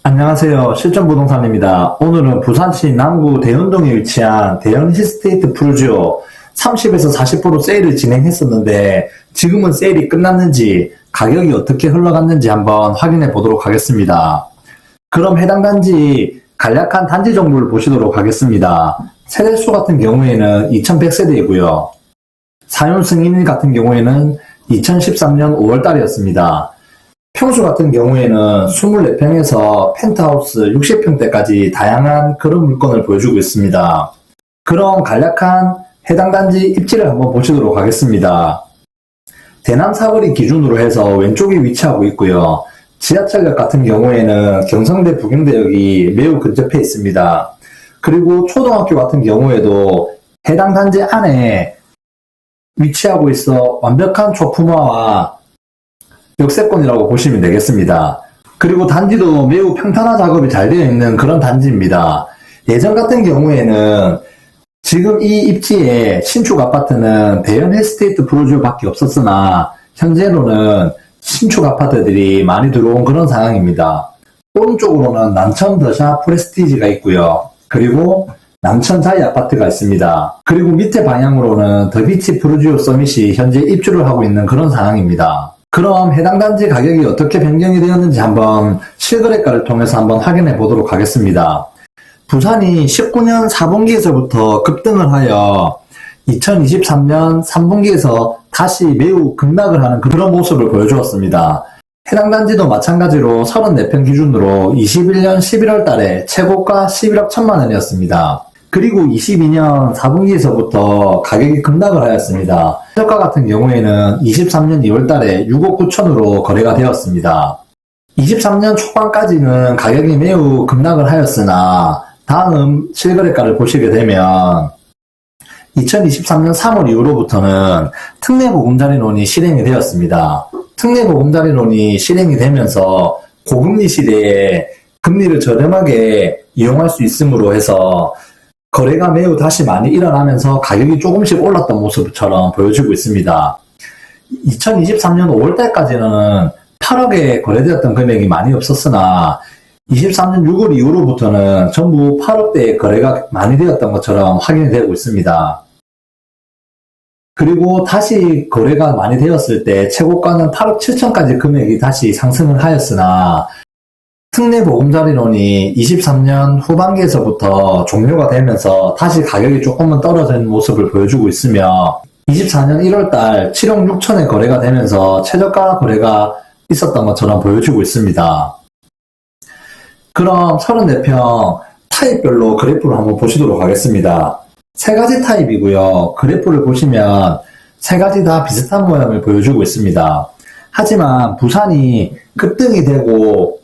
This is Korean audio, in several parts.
안녕하세요. 실전부동산입니다. 오늘은 부산시 남구 대연동에 위치한 대연 힐스테이트 프루지오 30에서 40% 세일을 진행했었는데 지금은 세일이 끝났는지 가격이 어떻게 흘러갔는지 한번 확인해 보도록 하겠습니다. 그럼 해당 단지 간략한 단지 정보를 보시도록 하겠습니다. 세대수 같은 경우에는 2100세대이고요. 사용 승인 같은 경우에는 2013년 5월달이었습니다. 평수 같은 경우에는 24평에서 펜트하우스 60평대까지 다양한 그런 물건을 보여주고 있습니다. 그럼 간략한 해당 단지 입지를 한번 보시도록 하겠습니다. 대남 사거리 기준으로 해서 왼쪽에 위치하고 있고요. 지하철역 같은 경우에는 경성대 부경대역이 매우 근접해 있습니다. 그리고 초등학교 같은 경우에도 해당 단지 안에 위치하고 있어 완벽한 초품화와 역세권이라고 보시면 되겠습니다. 그리고 단지도 매우 평탄화 작업이 잘 되어 있는 그런 단지입니다. 예전 같은 경우에는 지금 이 입지에 신축 아파트는 대연 힐스테이트 프루지오 밖에 없었으나 현재로는 신축 아파트들이 많이 들어온 그런 상황입니다. 오른쪽으로는 남천 더샵 프레스티지가 있고요. 그리고 남천 자이 아파트가 있습니다. 그리고 밑에 방향으로는 더비치 프루지오 서밋이 현재 입주를 하고 있는 그런 상황입니다. 그럼 해당 단지 가격이 어떻게 변경이 되었는지 한번 실거래가를 통해서 한번 확인해 보도록 하겠습니다. 부산이 19년 4분기에서부터 급등을 하여 2023년 3분기에서 다시 매우 급락을 하는 그런 모습을 보여주었습니다. 해당 단지도 마찬가지로 34평 기준으로 21년 11월 달에 최고가 11억 1천만 원이었습니다. 그리고 22년 4분기에서부터 가격이 급락을 하였습니다. 최저가 같은 경우에는 23년 2월 달에 6억 9천으로 거래가 되었습니다. 23년 초반까지는 가격이 매우 급락을 하였으나 다음 실거래가를 보시게 되면 2023년 3월 이후로부터는 특례보금자리론이 실행이 되었습니다. 특례보금자리론이 실행이 되면서 고금리 시대에 금리를 저렴하게 이용할 수 있음으로 해서 거래가 매우 다시 많이 일어나면서 가격이 조금씩 올랐던 모습처럼 보여지고 있습니다. 2023년 5월달까지는 8억에 거래되었던 금액이 많이 없었으나 23년 6월 이후로부터는 전부 8억대의 거래가 많이 되었던 것처럼 확인이 되고 있습니다. 그리고 다시 거래가 많이 되었을 때 최고가는 8억 7천까지 금액이 다시 상승을 하였으나 특례보금자리론이 23년 후반기에서부터 종료가 되면서 다시 가격이 조금은 떨어진 모습을 보여주고 있으며 24년 1월달 7억 6천에 거래가 되면서 최저가 거래가 있었던 것처럼 보여주고 있습니다. 그럼 34평 타입별로 그래프를 한번 보시도록 하겠습니다. 세 가지 타입이고요. 그래프를 보시면 세 가지 다 비슷한 모양을 보여주고 있습니다. 하지만 부산이 급등이 되고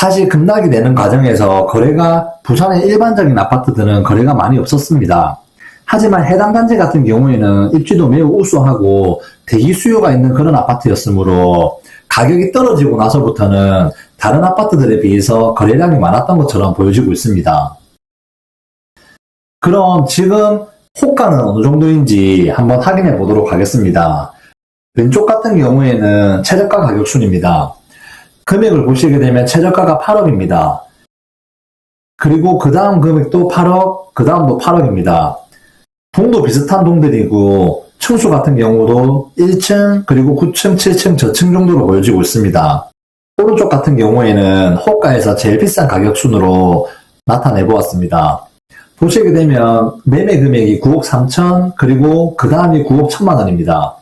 다시 급락이 되는 과정에서 거래가 부산의 일반적인 아파트들은 거래가 많이 없었습니다. 하지만 해당 단지 같은 경우에는 입지도 매우 우수하고 대기 수요가 있는 그런 아파트였으므로 가격이 떨어지고 나서부터는 다른 아파트들에 비해서 거래량이 많았던 것처럼 보여지고 있습니다. 그럼 지금 호가는 어느 정도인지 한번 확인해 보도록 하겠습니다. 왼쪽 같은 경우에는 최저가 가격 순입니다. 금액을 보시게 되면 최저가가 8억입니다. 그리고 그 다음 금액도 8억, 그 다음도 8억입니다. 동도 비슷한 동들이고 층수 같은 경우도 1층, 그리고 9층, 7층, 저층 정도로 보여지고 있습니다. 오른쪽 같은 경우에는 호가에서 제일 비싼 가격 순으로 나타내 보았습니다. 보시게 되면 매매 금액이 9억 3천, 그리고 그 다음이 9억 1천만 원입니다.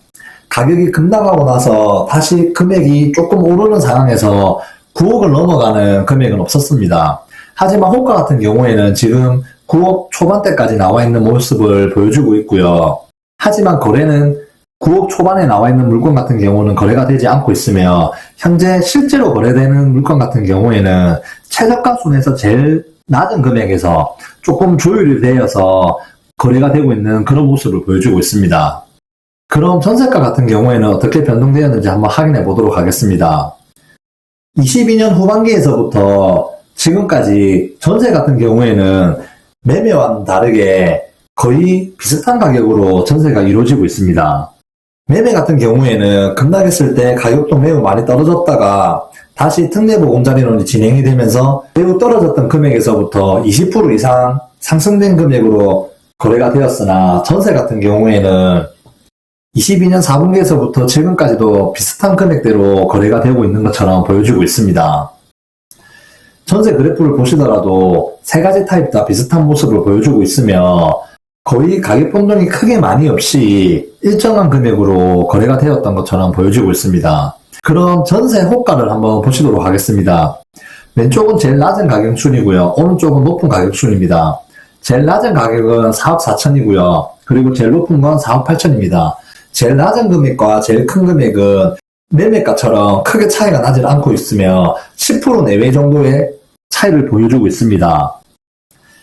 가격이 급락하고 나서 다시 금액이 조금 오르는 상황에서 9억을 넘어가는 금액은 없었습니다. 하지만 호가 같은 경우에는 지금 9억 초반대까지 나와 있는 모습을 보여주고 있고요. 하지만 거래는 9억 초반에 나와 있는 물건 같은 경우는 거래가 되지 않고 있으며 현재 실제로 거래되는 물건 같은 경우에는 최저가 순에서 제일 낮은 금액에서 조금 조율이 되어서 거래가 되고 있는 그런 모습을 보여주고 있습니다. 그럼 전세가 같은 경우에는 어떻게 변동되었는지 한번 확인해 보도록 하겠습니다. 22년 후반기에서부터 지금까지 전세 같은 경우에는 매매와는 다르게 거의 비슷한 가격으로 전세가 이루어지고 있습니다. 매매 같은 경우에는 급락했을 때 가격도 매우 많이 떨어졌다가 다시 특례보금자리론이 진행이 되면서 매우 떨어졌던 금액에서부터 20% 이상 상승된 금액으로 거래가 되었으나 전세 같은 경우에는 22년 4분기에서부터 지금까지도 비슷한 금액대로 거래가 되고 있는 것처럼 보여지고 있습니다. 전세 그래프를 보시더라도 세 가지 타입 다 비슷한 모습을 보여주고 있으며 거의 가격 변동이 크게 많이 없이 일정한 금액으로 거래가 되었던 것처럼 보여지고 있습니다. 그럼 전세 호가를 한번 보시도록 하겠습니다. 왼쪽은 제일 낮은 가격순이고요. 오른쪽은 높은 가격순입니다. 제일 낮은 가격은 4억 4천이고요. 그리고 제일 높은 건 4억 8천입니다. 제일 낮은 금액과 제일 큰 금액은 매매가처럼 크게 차이가 나질 않고 있으며 10% 내외 정도의 차이를 보여주고 있습니다.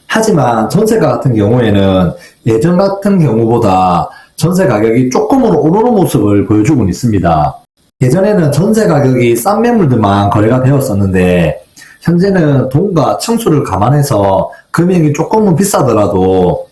하지만 전세가 같은 경우에는 예전 같은 경우보다 전세 가격이 조금으로 오르는 모습을 보여주고 있습니다. 예전에는 전세 가격이 싼 매물들만 거래가 되었었는데 현재는 돈과 층수를 감안해서 금액이 조금은 비싸더라도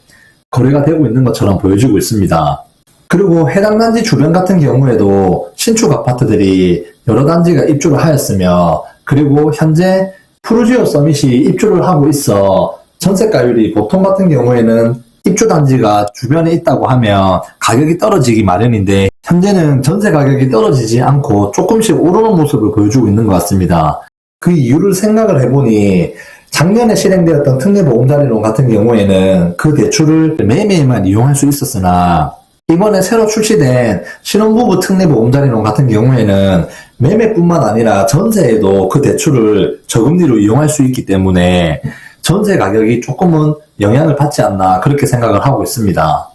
거래가 되고 있는 것처럼 보여지고 있습니다. 그리고 해당 단지 주변 같은 경우에도 신축 아파트들이 여러 단지가 입주를 하였으며 그리고 현재 푸르지오 서밋이 입주를 하고 있어 전세가율이 보통 같은 경우에는 입주 단지가 주변에 있다고 하면 가격이 떨어지기 마련인데 현재는 전세 가격이 떨어지지 않고 조금씩 오르는 모습을 보여주고 있는 것 같습니다. 그 이유를 생각을 해보니 작년에 실행되었던 특례보금자리론 같은 경우에는 그 대출을 매매에만 이용할 수 있었으나 이번에 새로 출시된 신혼부부 특례보금자리론 같은 경우에는 매매뿐만 아니라 전세에도 그 대출을 저금리로 이용할 수 있기 때문에 전세 가격이 조금은 영향을 받지 않나 그렇게 생각을 하고 있습니다.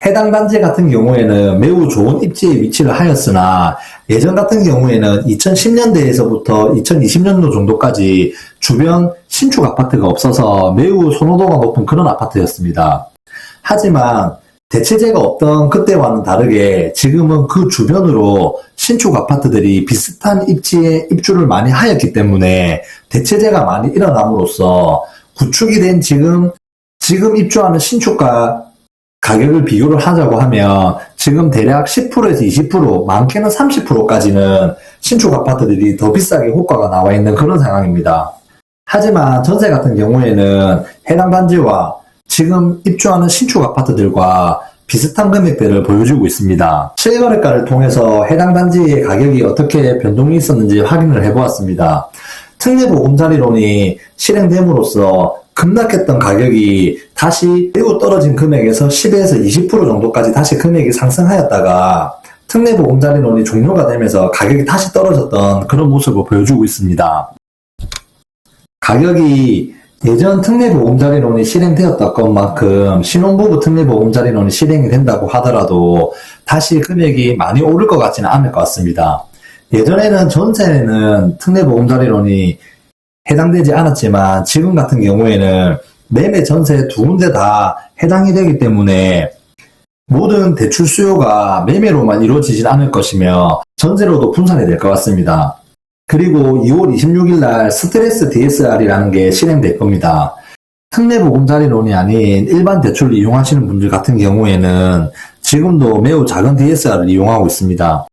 해당 단지 같은 경우에는 매우 좋은 입지에 위치를 하였으나 예전 같은 경우에는 2010년대에서부터 2020년도 정도까지 주변 신축 아파트가 없어서 매우 선호도가 높은 그런 아파트였습니다. 하지만 대체재가 없던 그때와는 다르게 지금은 그 주변으로 신축 아파트들이 비슷한 입지에 입주를 많이 하였기 때문에 대체재가 많이 일어남으로써 구축이 된 지금 입주하는 신축가 가격을 비교를 하자고 하면 지금 대략 10%에서 20%, 많게는 30%까지는 신축 아파트들이 더 비싸게 호가가 나와 있는 그런 상황입니다. 하지만 전세 같은 경우에는 해당 단지와 지금 입주하는 신축 아파트들과 비슷한 금액대를 보여주고 있습니다. 실거래가를 통해서 해당 단지의 가격이 어떻게 변동이 있었는지 확인을 해보았습니다. 특례보금자리론이 실행됨으로써 급락했던 가격이 다시 매우 떨어진 금액에서 10에서 20% 정도까지 다시 금액이 상승하였다가 특례보금자리론이 종료가 되면서 가격이 다시 떨어졌던 그런 모습을 보여주고 있습니다. 가격이 예전 특례보금자리론이 실행되었던 것만큼 신혼부부 특례보금자리론이 실행이 된다고 하더라도 다시 금액이 많이 오를 것 같지는 않을 것 같습니다. 예전에는 전세는 특례보금자리론이 해당되지 않았지만 지금 같은 경우에는 매매 전세 두 군데 다 해당이 되기 때문에 모든 대출 수요가 매매로만 이루어지진 않을 것이며 전세로도 분산이 될 것 같습니다. 그리고 2월 26일 날 스트레스 DSR이라는 게 실행될 겁니다. 특례보금자리론이 아닌 일반 대출을 이용하시는 분들 같은 경우에는 지금도 매우 작은 DSR을 이용하고 있습니다.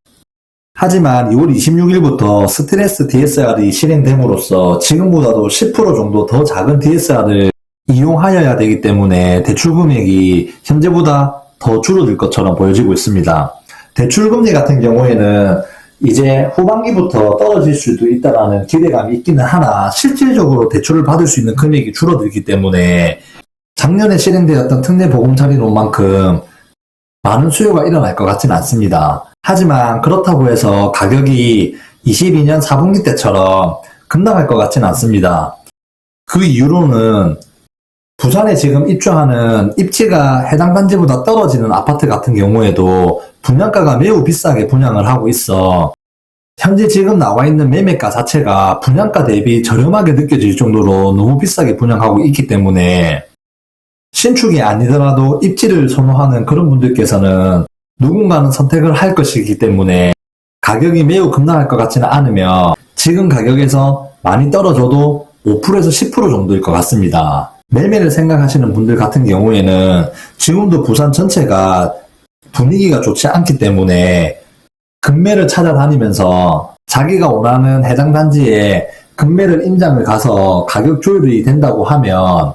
하지만 2월 26일부터 스트레스 DSR이 실행됨으로써 지금보다도 10% 정도 더 작은 DSR을 이용하여야 되기 때문에 대출 금액이 현재보다 더 줄어들 것처럼 보여지고 있습니다. 대출 금리 같은 경우에는 이제 후반기부터 떨어질 수도 있다라는 기대감이 있기는 하나 실질적으로 대출을 받을 수 있는 금액이 줄어들기 때문에 작년에 실행되었던 특례보금자리론만큼 많은 수요가 일어날 것 같지는 않습니다. 하지만 그렇다고 해서 가격이 22년 4분기 때처럼 급락할 것 같지는 않습니다. 그 이유로는 부산에 지금 입주하는 입지가 해당 단지보다 떨어지는 아파트 같은 경우에도 분양가가 매우 비싸게 분양을 하고 있어 현재 지금 나와 있는 매매가 자체가 분양가 대비 저렴하게 느껴질 정도로 너무 비싸게 분양하고 있기 때문에 신축이 아니더라도 입지를 선호하는 그런 분들께서는 누군가는 선택을 할 것이기 때문에 가격이 매우 급락할 것 같지는 않으며 지금 가격에서 많이 떨어져도 5%에서 10% 정도일 것 같습니다. 매매를 생각하시는 분들 같은 경우에는 지금도 부산 전체가 분위기가 좋지 않기 때문에 급매를 찾아다니면서 자기가 원하는 해당 단지에 금매를 임장을 가서 가격 조율이 된다고 하면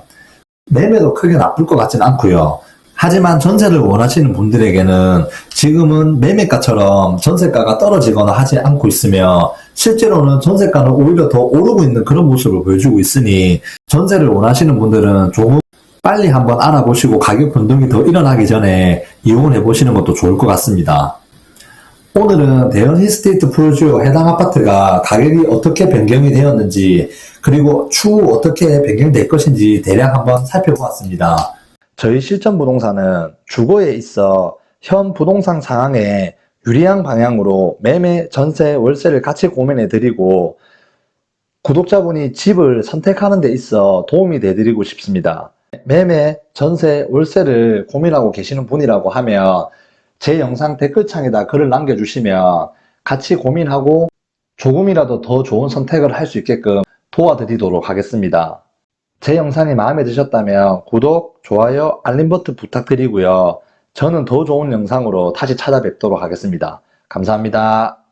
매매도 크게 나쁠 것 같진 않고요. 하지만 전세를 원하시는 분들에게는 지금은 매매가처럼 전세가가 떨어지거나 하지 않고 있으며 실제로는 전세가는 오히려 더 오르고 있는 그런 모습을 보여주고 있으니 전세를 원하시는 분들은 조금 빨리 한번 알아보시고 가격 변동이 더 일어나기 전에 이용을 해보시는 것도 좋을 것 같습니다. 오늘은 대연 힐스테이트 프루지오 해당 아파트가 가격이 어떻게 변경이 되었는지 그리고 추후 어떻게 변경될 것인지 대략 한번 살펴보았습니다. 저희 실전부동산은 주거에 있어 현 부동산 상황에 유리한 방향으로 매매, 전세, 월세를 같이 고민해 드리고 구독자분이 집을 선택하는 데 있어 도움이 돼 드리고 싶습니다. 매매, 전세, 월세를 고민하고 계시는 분이라고 하면 제 영상 댓글창에다 글을 남겨주시면 같이 고민하고 조금이라도 더 좋은 선택을 할 수 있게끔 도와드리도록 하겠습니다. 제 영상이 마음에 드셨다면 구독, 좋아요, 알림 버튼 부탁드리고요. 저는 더 좋은 영상으로 다시 찾아뵙도록 하겠습니다. 감사합니다.